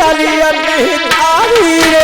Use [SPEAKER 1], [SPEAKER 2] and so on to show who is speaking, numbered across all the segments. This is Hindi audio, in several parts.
[SPEAKER 1] चलिए निहारी रे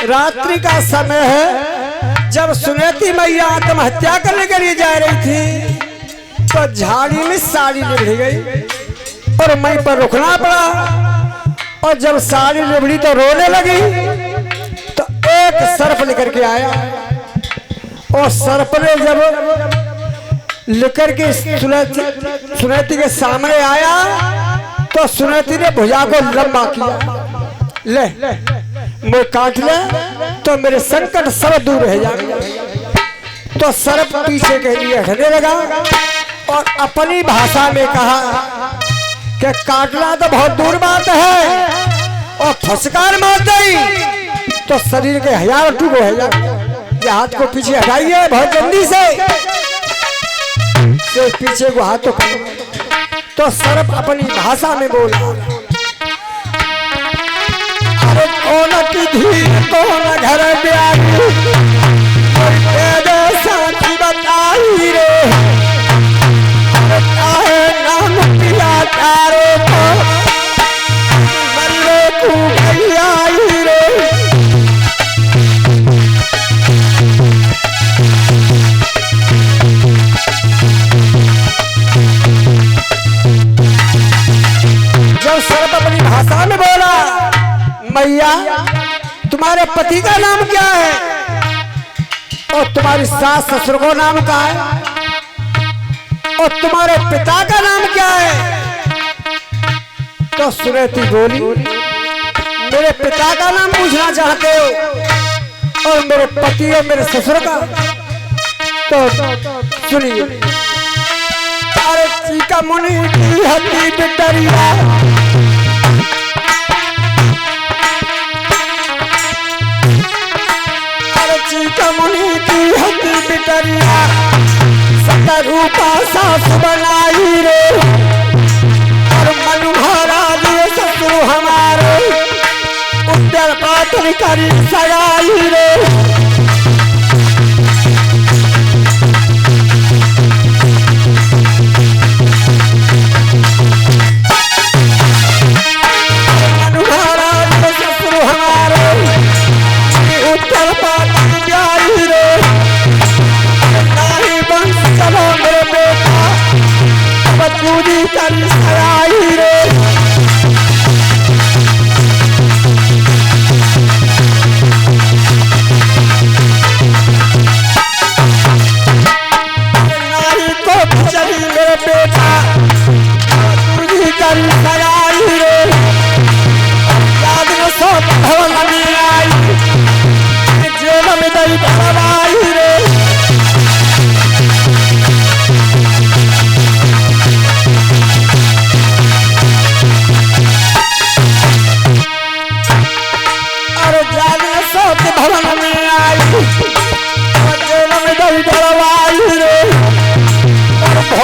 [SPEAKER 1] रात्रि का समय है। जब सुनेती मैया आत्महत्या करने के लिए जा रही थी तो झाड़ी में साड़ी लिबड़ गई और मैं पर रुकना पड़ा। और जब साड़ी लिबड़ी तो रोने लगी तो एक सर्प लेकर के आया और सर्प ने जब लेकर के सुनेती के सामने आया तो सुनेती ने भुजा को लंबा किया, ले मैं काट ले तो मेरे संकट सब दूर रह जाएंगे। तो सर्प पीछे के लिए हटने लगा और अपनी भाषा में कहा कि काटना तो बहुत दूर बात है और फसकार मार दी तो शरीर के 1000 टुकड़े हो जाएंगे। ये हाथ को पीछे हटाइए बहुत जल्दी से, तो पीछे को हाथ तो सर्प अपनी भाषा में बोला, कौन की धीर कौन घर ब्याही साथी बताई रे नाम पिया चारो मरे को आई रे। जब सर्प अपनी भाषा में बोला, मैया तुम्हारे पति का नाम क्या है और तुम्हारी सास ससुर को नाम क्या है और तुम्हारे पिता का नाम क्या है? तो सुनेती बोली, मेरे पिता का नाम पूछना चाहते हो और मेरे पति और मेरे ससुर का? तो सुनिए, अरे चीका मुनि की हड्डी बिटरिया मुनि की हड्डी बिटरिया सतरूपा सास बनाई रे और मनोहरा दिए ससुर हमारे उद्दर पात्र करी सगाई रे। मनोहरा दिए ससुर हमारे उत्तर पात्र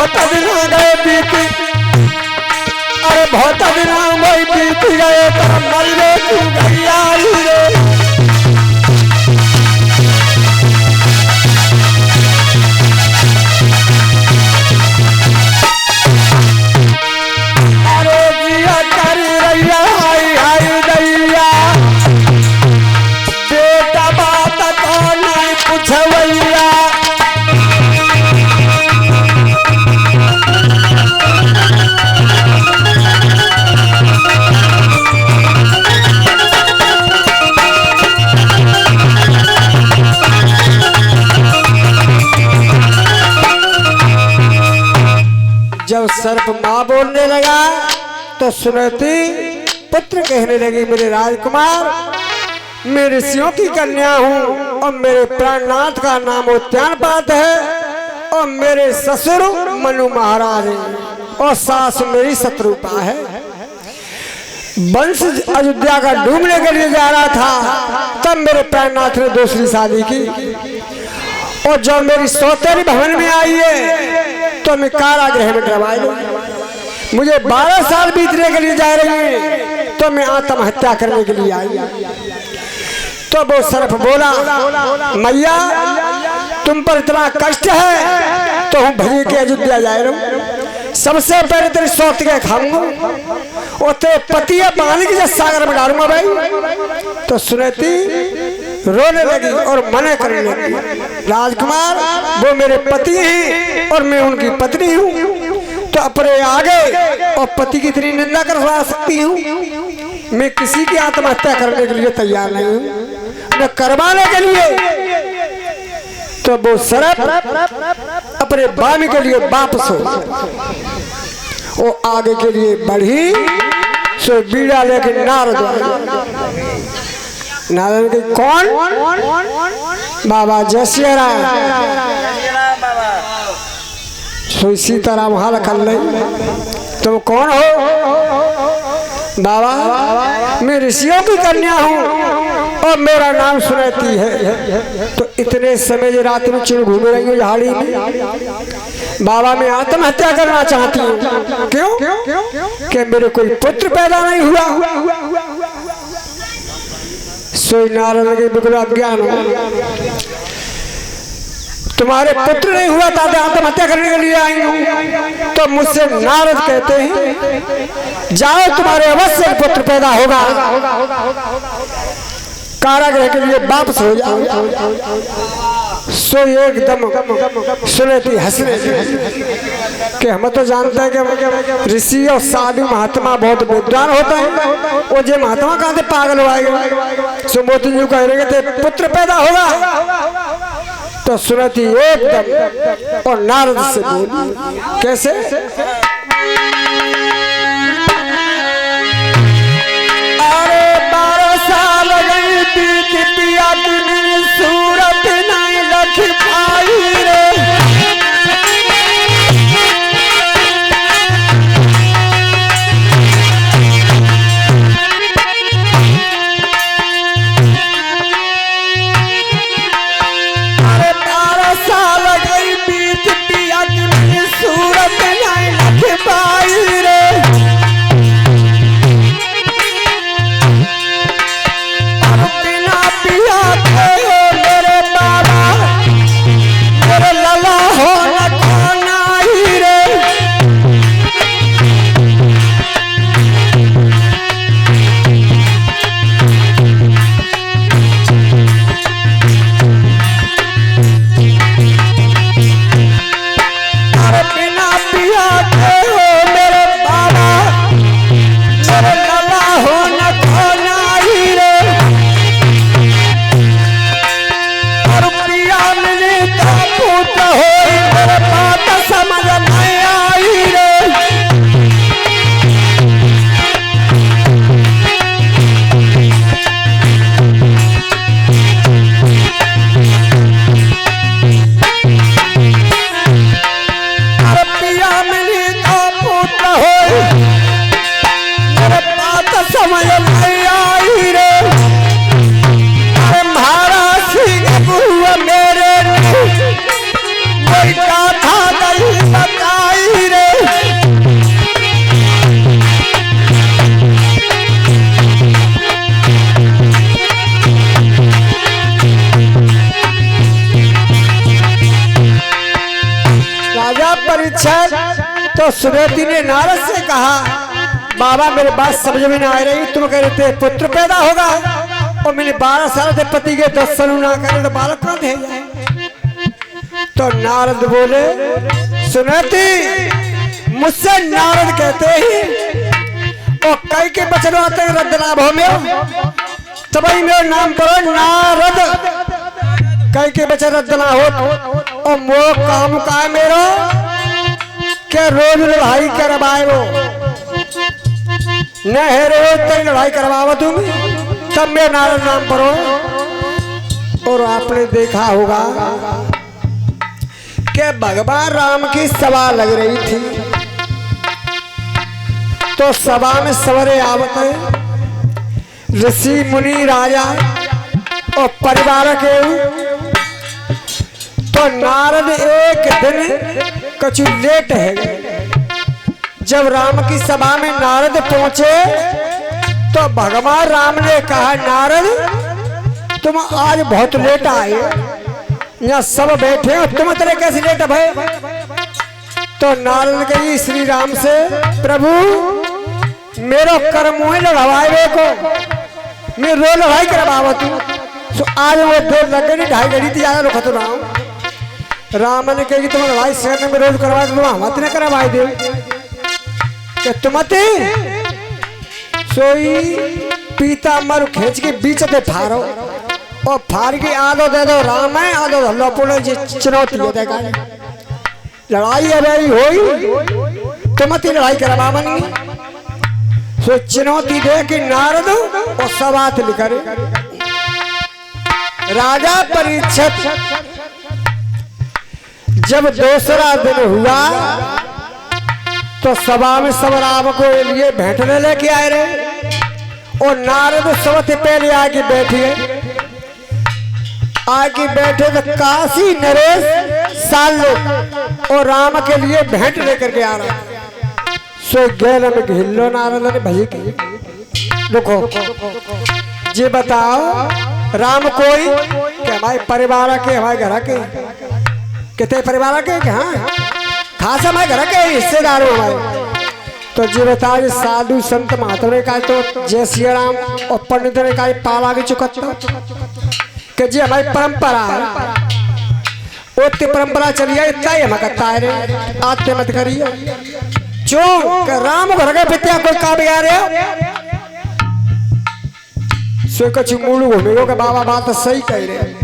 [SPEAKER 1] बहुत दिन गए बीती, अरे बहुत दिन वही बीत गए तो मरने तू गैया रे। अरे जिया कर रैया हाय हाय दैया, बेटा बात तो नहीं पूछवैया। जब सर्प माँ बोलने लगा तो सुनती पुत्र कहने लगी, मेरे राजकुमार, मैं ऋषियों की कन्या हूँ और मेरे प्राणनाथ का नाम उद्यानपात है और मेरे ससुर मनु महाराज हैं और सास मेरी शत्रुपा है। वंश अयोध्या का डूबने के लिए जा रहा था, तब मेरे प्राणनाथ ने दूसरी शादी की और जब मेरी सौतेरी भवन में आई है तो मैं कारागृह में डरवाई लूं। मुझे 12 साल बीतने के लिए जा रही है तो मैं आत्महत्या करने के लिए आई। तो वो सर्प बोला, मैया तुम पर इतना कष्ट है तो हम भजी के अयोध्या जा रहा हूँ। सबसे पहले तेरी सौत के खाऊंगा और तेरे पति पानी के सागर में डालूंगा भाई। तो सुनती रोने लगी और मना करने लगी, राजकुमार वो मेरे पति हैं और मैं उनकी पत्नी हूँ, तो अपने आगे और पति की इतनी निंदा करवा सकती हूँ? मैं किसी की आत्महत्या करने के लिए तैयार नहीं हूँ, न करवाने के लिए। तो वो सर्प अपने बामी के लिए वापस हो वो आगे के लिए बढ़ी। सो बीड़ा लेके नारद नारायण के कौन? बाबा जय सिया राम। सो सीताराम हाल कर ले, तुम कौन हो? बाबा मैं ऋषियों की कन्या हूँ और मेरा नाम सुनती है। तो इतने समय जो रात में चिड़ घूम रही हूँ झाड़ी में। बाबा मैं आत्महत्या करना चाहती हूँ। क्यों? कि मेरे कोई पुत्र पैदा नहीं हुआ। सोई नारायण के बिल्कुल अज्ञान हो, तुम्हारे पुत्र नहीं हुआ था तो आत्महत्या करने के लिए आई हूँ। तो मुझसे नारद कहते हैं, जाओ तुम्हारे अवश्य पुत्र पैदा होगा, कारागृह के लिए वापस हो जाओ। सो एकदम सुनती हंसने कि हम तो जानते हैं कि ऋषि और साधु महात्मा बहुत विद्वान होता है, वो जे महात्मा कहाँ से पागल हो आएगा। सो मोती जी कह रहे थे पुत्र पैदा होगा। तो सुनती एकदम और नारद से बोली, कैसे? अरे 12 साल गई बीत पिया की सूरत नहीं रख पाई रे। अरे 12 साल गई बीत पिया की सूरत नहीं रख परीक्षित तो सुनेती ने नारद से कहा, बाबा मेरे बात समझ में ना आ रही, तुम कह रहे थे पुत्र पैदा होगा और मैंने 12 साल से पति के दर्शन ना करे तो बालक कहाँ दे जाए। तो नारद बोले, सुनेती मुझसे नारद कहते ही और कई के बचन आते हैं रद्द लाभ हो में, तभी मेरा नाम करो नारद, कई के बचन रद्द ना हो। और मोह काम का है मेरा क्या रोज लड़ाई करवाए वो न है, रोज तक लड़ाई करवाओ तुम, तब मेरा नारद नाम करो। और आपने देखा होगा कि भगवान राम की सभा लग रही थी, तो सभा में सवरे आवत है ऋषि मुनि राजा और परिवार के। तो नारद एक दिन कुछ लेट है, जब राम की सभा में नारद पहुंचे तो भगवान राम ने कहा, नारद तुम आज बहुत लेट आए, यहाँ सब बैठे हो, तुम तेरे कैसे लेट भाई। तो नारद कही श्री राम से, प्रभु मेरो कर्म हुए लड़वाए को, मैं रो लड़ाई करवावा तू, तो आज वो देर लग गई, 2.5 घड़ी थी, ज्यादा रुका तो राम। राम ने कही तुम लड़ाई शहर में रोज करवाए, तुम हम ने करवाए दे कि तुम सोई पीता मर खींच के बीच से फारो और फार के आधो दे दो राम है, आधो लपोड़ो चुनौती देगा। लड़ाई अभी होई तुम लड़ाई करवावनी, सो चुनौती दे कि नारद और सवात करे। राजा परीक्षित जब दूसरा दिन हुआ तो सभा में सब राम को लिए बैठने लेके आए रहे और नारद सबसे पहले आके बैठे। आगे बैठे तो काशी नरेश सालो और राम के लिए भेंट लेकर के आ रहा। सो गैल में घिल्लो नारद ने भई की देखो जी बताओ राम कोई कि हमारे परिवार के, हमारे घर के, कितने परिवार के, हाँ खास हमारे घर के हिस्सेदार हो हमारे। तो जी बताओ जी साधु संत महात्मा ने कहा तो जय श्री राम और पंडित ने कहा पाला की चुकत्ता कि जी हमारी परंपरा है, उतनी परंपरा चली है, इतना ही हम कहता है आते मत करिए क्यों राम घर के पित्या कोई काम आ रहे सो कुछ मूल घूमेगो के बाबा बात सही कह रहे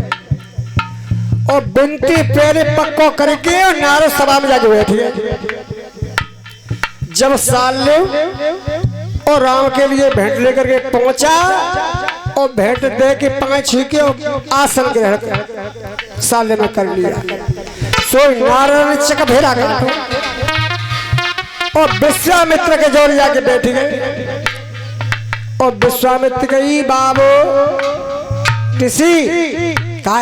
[SPEAKER 1] और बिनती पैरे पक्को करके और नारद सभा में जाके बैठे। जब साले और राम के लिए भेंट लेकर के पहुंचा और भेंट दे के 5 छीके और आसन ग्रहण साले में कर लिया। सो नारद ने चक भेड़ा गया और विश्वामित्र के जोर जाके बैठ गए और विश्वामित्र कही बाबू किसी का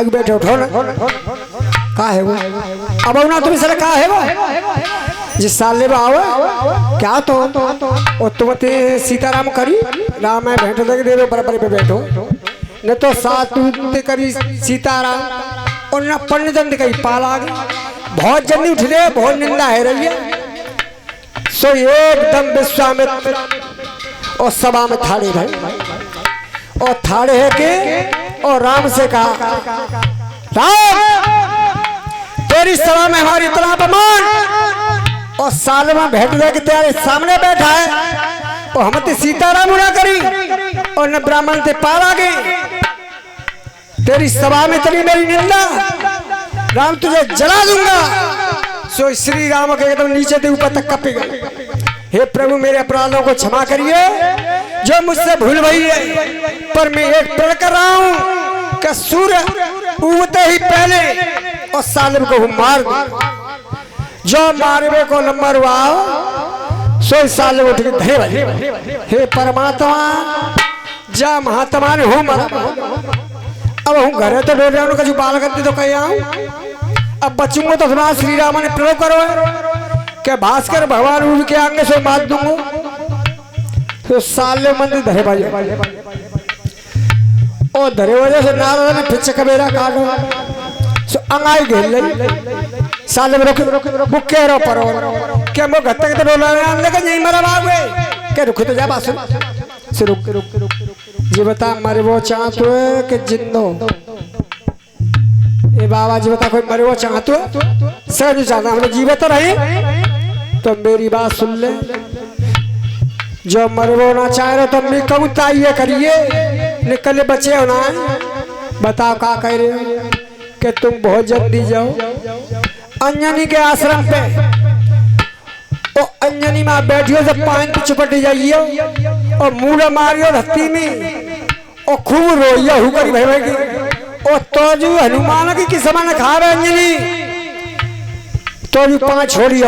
[SPEAKER 1] बैठे उठो ना का है वो अब ना तुम सर का है वो जिस साल ले आओ क्या तो और तुम सीताराम करी राम है बैठो दे दे बराबर पे बैठो न तो साथ करी सीताराम और न पंडित कही पाला बहुत जल्दी उठ रहे बहुत निंदा है रही है। सो एकदम विश्वामित्र और सभा में थाड़े रहे और थाड़े है के और राम से कहा राम तेरी सभा में हमारी इतना अपमान और साल में भेंट लेके तेरे सामने बैठा है और हम ते सीताराम ना करी और न ब्राह्मण ते पार आ गए तेरी सभा में तेरी मेरी निंदा राम तुझे जला दूंगा। सो श्री राम के एकदम नीचे से ऊपर तक कपे गए हे प्रभु मेरे अपराधों को क्षमा करिए जो मुझसे भूल भई है पर मैं एक प्रण कर रहा हूँ कि सूर्य उगते ही पहले और सालिम को मार जो मारवे को नंबर हुआ सो साल उठ के धरे भले हे परमात्मा जा महात्मा ने हूँ मरा अब हूँ घरे तो डोल रहा हूँ बाल करते तो कहीं आऊँ अब बचूंगा तो सुना श्री राम ने प्रयोग करो क्या भास्कर भगवान उठ के आगे से मार दूंगा तो साले मंदिर धरे भाई और धरे वजह से नारद ने फिर कबेरा काटो सो अंगाई घेर ले साले में रुक बुके रो पर के मो गत्ते के रोला लेकिन यही मरा बाबू के रुक तो जा बासु से रुक जी बता मरे वो चाहतो है कि जिंदो ए बाबा जी बता कोई मरे वो चाहतो है सर जाना हम जीवित रहे तो मेरी बात सुन ले जो मरवो ना चाह रहे तो मैं कहूँ ताइए करिए निकले बचे हो ना बताओ का कह रहे हो कि तुम बहुत जल्दी जाओ अंजनी के आश्रम पे तो अंजनी में बैठियो जब पानी की चुपट जाइयो और मुड़ा मारियो धरती में और खूब रोइया हुकरी भैया और तो जो हनुमान की किस्म ने खा रहे अंजनी तो भी 5 छोड़ियो